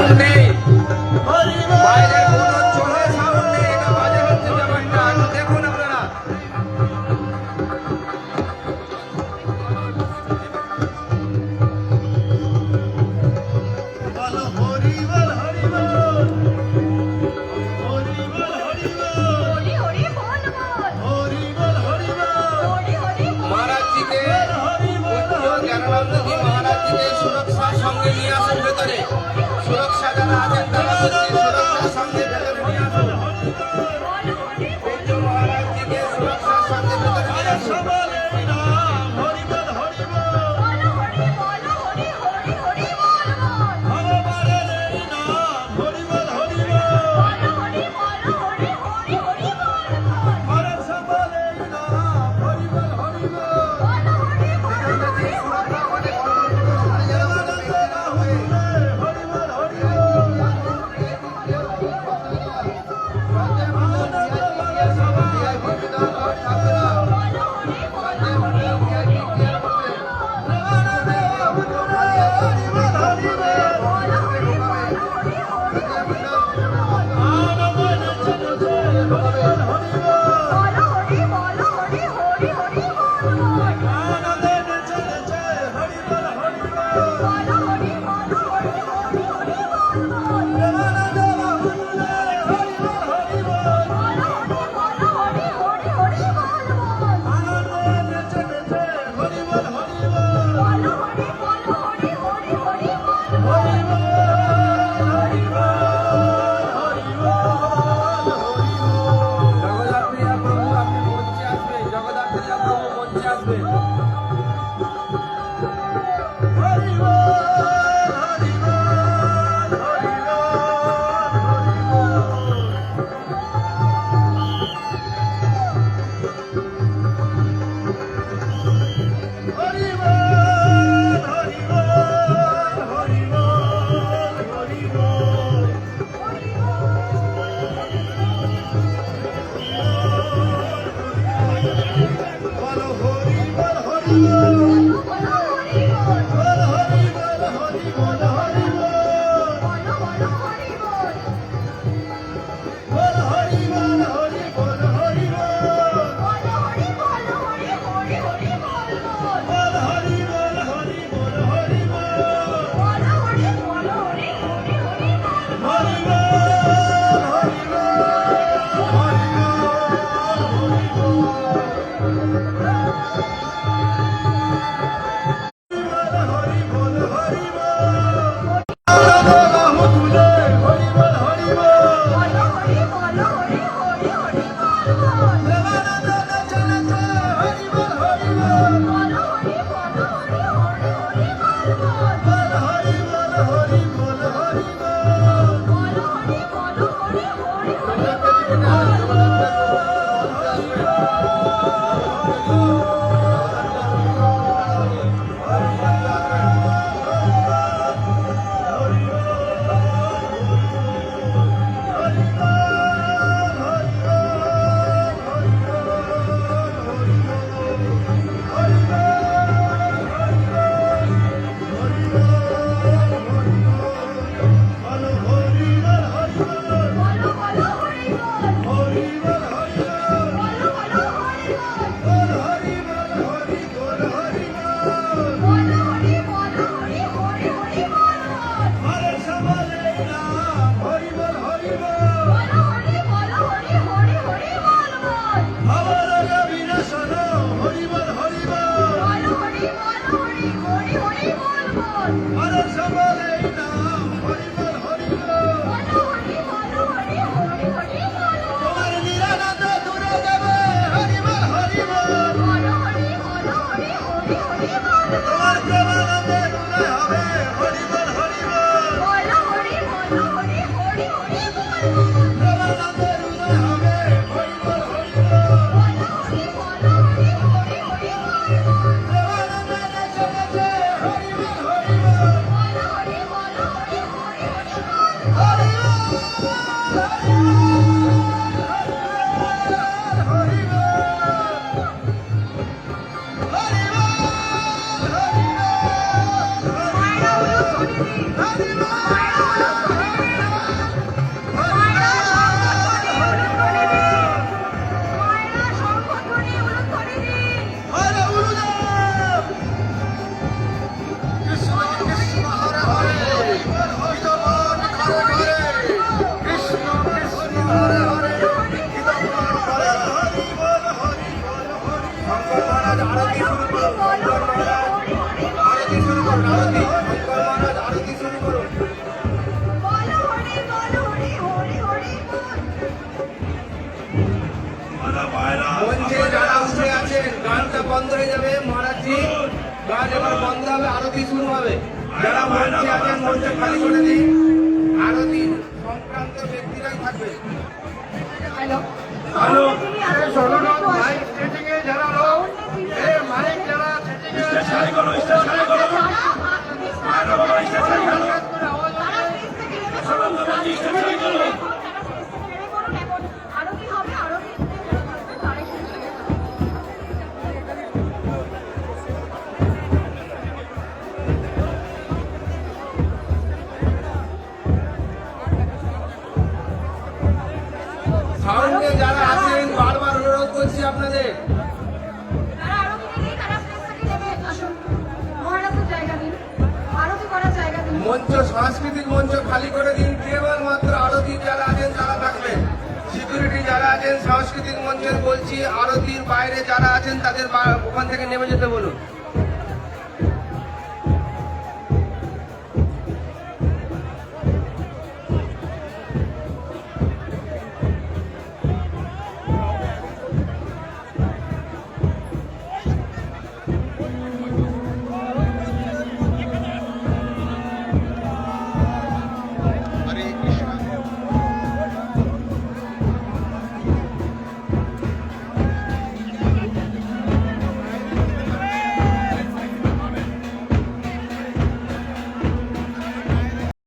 Sound নেই, বাইরে কোনো চোখে সাউন্ড নেই, এটা বাজে হচ্ছে ব্যাপারটা। দেখুন আপনারা সুরক্ষার সঙ্গে নিয়ে আসুন ভেতরে। সুরক্ষা যারা আছেন তারা সুরক্ষার সঙ্গে ভেতরে নিয়ে আসুন। মহারাজজিকে সুরক্ষার সঙ্গে ভেতরে নিয়ে আসুন। Hare যারা মঞ্চে আছেন মঞ্চ খালি করে দিন। আরতি সংক্রান্ত ব্যক্তিরাই থাকবে। হ্যালো হ্যালো মাইক সেটিং এ যারা লোক মাইক যারা সেটিং এ সারি করো স্টেজ সারি করো আরে বাবা স্টেজ সারি করো সবাই স্টেজ সারি করো আরতি হবে আরতি সাউন্ডে যারা আছেন বারবার অনুরোধ করছি আপনাদের। তারা আরতি দিলেই তারা স্টেজ থেকে নেমে আসুন, মহারাজের জায়গা দিন, আরতি করার জায়গা দিন। মঞ্চ সাংস্কৃতিক মঞ্চ খালি করে দিন। কেবলমাত্র আরতি যারা আছেন তারা থাকবেন। সিকিউরিটি যারা আছেন সাংস্কৃতিক মঞ্চের বলছি, আরতির বাইরে যারা আছেন তাদের ওখান থেকে নেমে যেতে বলুন।